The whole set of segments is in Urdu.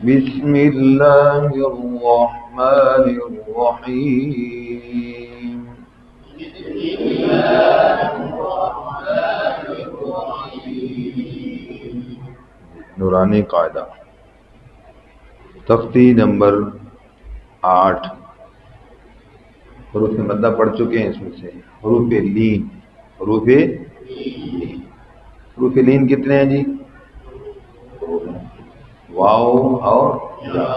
بسم الله الرحمن الرحيم. نورانی قاعدہ تختی نمبر 8. حروف مدہ پڑھ چکے ہیں. اس میں سے حروف لین. حروف لین کتنے ہیں جی؟ واو اور یا.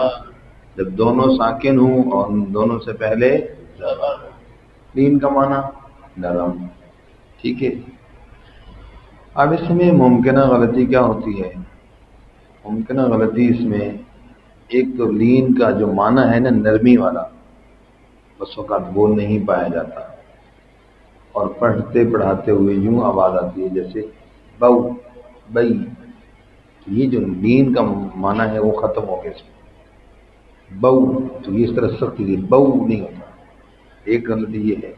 جب دونوں ساکن ہوں اور دونوں سے پہلے لین کا معنی نرم. ٹھیک ہے. اب اس میں ممکنہ غلطی کیا ہوتی ہے؟ ممکنہ غلطی اس میں ایک تو لین کا جو معنی ہے نا نرمی والا، بس اوقات وہ نہیں پایا جاتا، اور پڑھتے پڑھاتے ہوئے یوں آواز آتی ہے جیسے بو بئی. یہ جو لین کا معنی ہے وہ ختم ہو گیا اس میں. بو تو یہ اس طرح سختی ہے، بو نہیں ہوتا. ایک غلطی یہ ہے.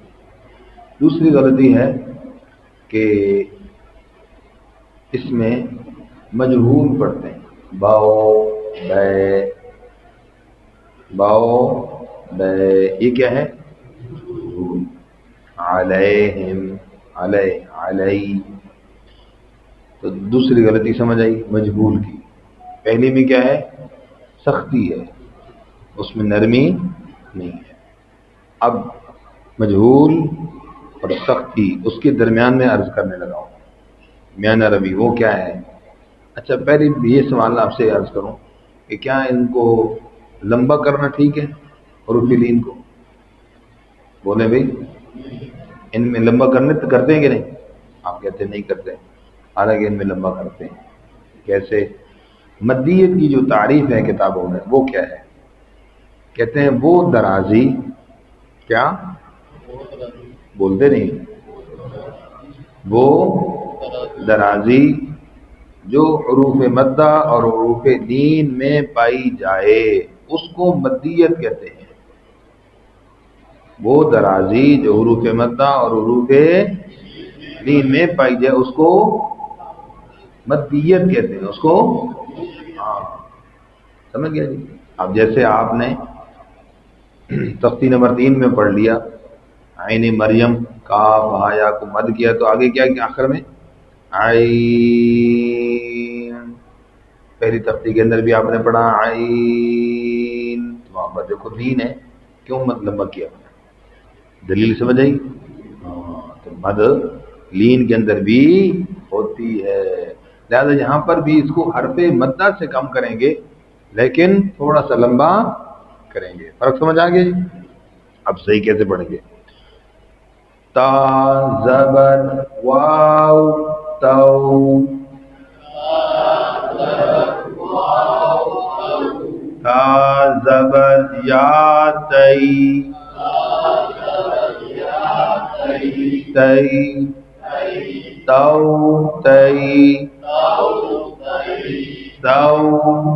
دوسری غلطی ہے کہ اس میں مجہول پڑھتے ہیں. باؤ بے، باؤ بے، یہ کیا ہے؟ مجہول. علیہم، علیہ، علی. تو دوسری غلطی سمجھ آئی مجہول کی. پہلی میں کیا ہے؟ سختی ہے، اس میں نرمی نہیں ہے. اب مجہول اور سختی اس کے درمیان میں عرض کرنے لگا ہوں. میانہ روی وہ کیا ہے؟ اچھا پہلے یہ سوال آپ سے عرض کروں کہ کیا ان کو لمبا کرنا ٹھیک ہے؟ حروف لین کو بولیں بھائی، ان میں لمبا کرتے ہیں کہ نہیں؟ آپ کہتے ہیں نہیں کرتے، حالانکہ ان میں لمبا کرتے ہیں. کیسے؟ مدیت کی جو تعریف ہے کتابوں میں وہ کیا ہے؟ کہتے ہیں وہ درازی، کیا بولتے نہیں، وہ درازی جو حروف مدہ اور حروف لین میں پائی جائے اس کو مدیت کہتے ہیں. وہ درازی جو حروف مدہ اور حروف لین میں پائی جائے اس کو مدیت کہتے ہیں. اس کو ہاں سمجھ گیا جی. اب جیسے آپ نے تختی نمبر 3 میں پڑھ لیا عین مریم کاف ہا یا کو مد کیا تو آگے کیا کہ آخر میں عین. پہلی تختی کے اندر بھی آپ نے پڑھا عین، تو وہاں پر دیکھو لین ہے، کیوں مد لمبا کیا؟ دلیل سمجھ آئی؟ تو مد لین کے اندر بھی ہوتی ہے. لہذا یہاں پر بھی اس کو حرف مدہ سے کم کریں گے لیکن تھوڑا سا لمبا کریں گے. فرق سمجھ آ گیا جی؟ اب صحیح کیسے پڑھیں گے؟ تا زبر واو تو، تا زبر یا تئی، تئی تو تئی، تو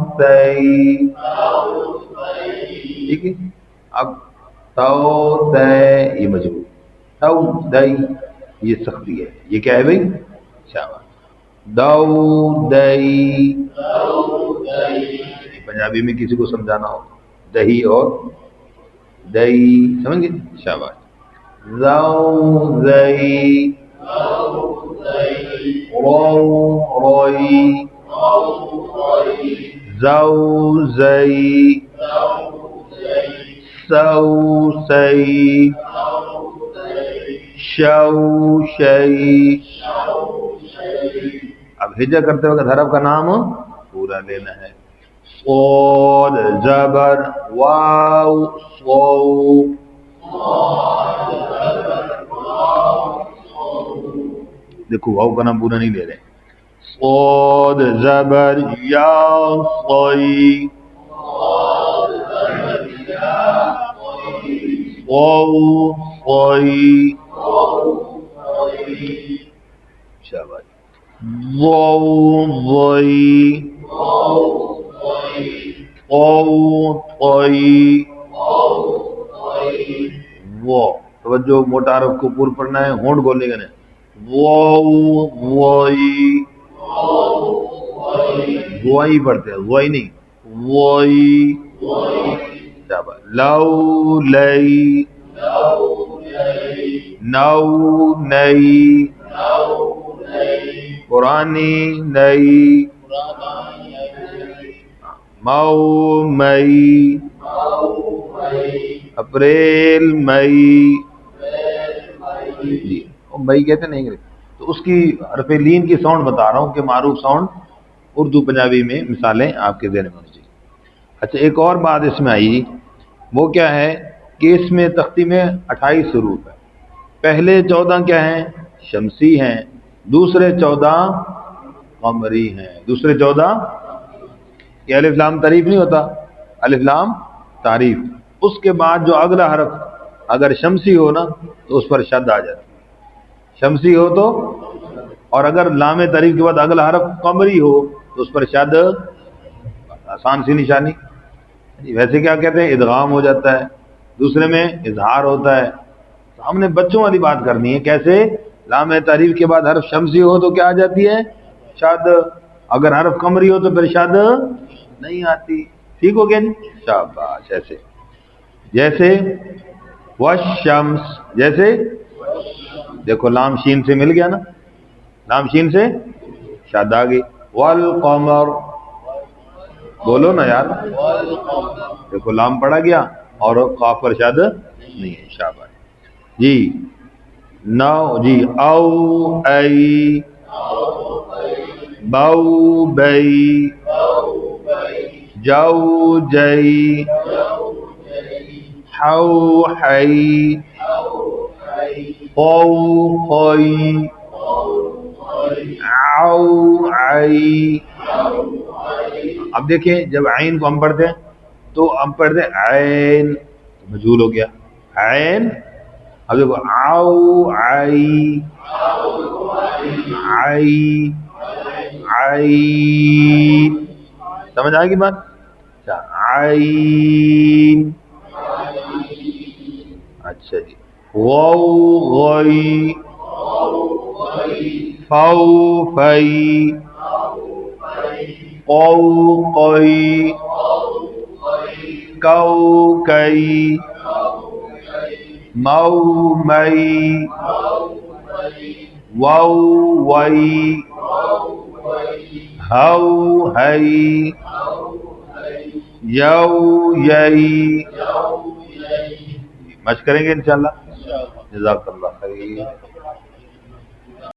تئی. ٹھیک ہے. اب تو دے یہ مجبور، تو دئی یہ سختی ہے. یہ کیا ہے بھائی؟ شاباش. دو دئی، پنجابی میں کسی کو سمجھانا ہو دہی اور دئی، سمجھ گئے؟ شاباش. زو زئی، رو روئی، زو زئی، سو سئی، شو شئی. اب ہجا کرتے وقت حرف کا نام پورا لینا ہے. صاد زبر واو صو، دیکھو واو کا نام پورا نہیں لے رہے. صاد زبر یا صی، صو صی. شاباش. ضو ضی، طو طی. وہ توجہ، موٹا حرف کو پور پڑھنا ہے، ہونٹ کھولنے کا نہیں. واو وائی، وائی پڑھتے ہیں، وائی نہیں، وئی لو لئی نو نئی پرانی نئی مئو مئی اپریل مئی جی مئی کہتے نہیں انگلش تو اس کی حرف لین کی ساؤنڈ بتا رہا ہوں کہ معروف ساؤنڈ اردو پنجابی میں مثالیں آپ کے ذہن میں ہونی چاہیے. اچھا ایک اور بات اس میں آئی وہ کیا ہے کہ اس میں تختی میں 28 حروف ہے. پہلے 14 کیا ہیں شمسی ہیں, دوسرے 14 قمری ہیں. دوسرے 14 یہ الف لام تعریف نہیں ہوتا, الف لام تعریف. اس کے بعد جو اگلا حرف اگر شمسی ہو نا تو اس پر شد آ جاتی, شمسی ہو تو, اور اگر لام تعریف کے بعد اگلا حرف قمری ہو تو اس پر شد, آسان سی نشانی. ویسے کیا کہتے ہیں ادغام ہو جاتا ہے, دوسرے میں اظہار ہوتا ہے. تو ہم نے بچوں والی بات کرنی ہے, کیسے لام تعریف کے بعد حرف شمسی ہو تو کیا آ جاتی ہے شد, اگر حرف قمری ہو تو پھر شد نہیں آتی. ٹھیک ہو گیا جی, شاباش. ایسے جیسے والشمس, جیسے دیکھو لام شین سے مل گیا نا, لام شین سے شاد آ گئی. والقمر, بولو نا یار, دیکھو لام پڑا گیا اور قاف پر شاد نہیں ہے. شاباش جی. نو جی او ای بو بئی جو جئی حو حی قو قی عو عی. اب دیکھیں جب عین کو ہم پڑھتے ہیں تو ہم پڑھتے ہیں عین, مجھول ہو گیا عین. اب دیکھو عو عی عی عین, سمجھ آئے گی بات. عین. اچھا جی. واو غی فو فی قو قی کو کئی مو مئی وو وئی ہو ہئی یو یئی. مشق کریں گے انشاءاللہ. جزاک اللہ خیر.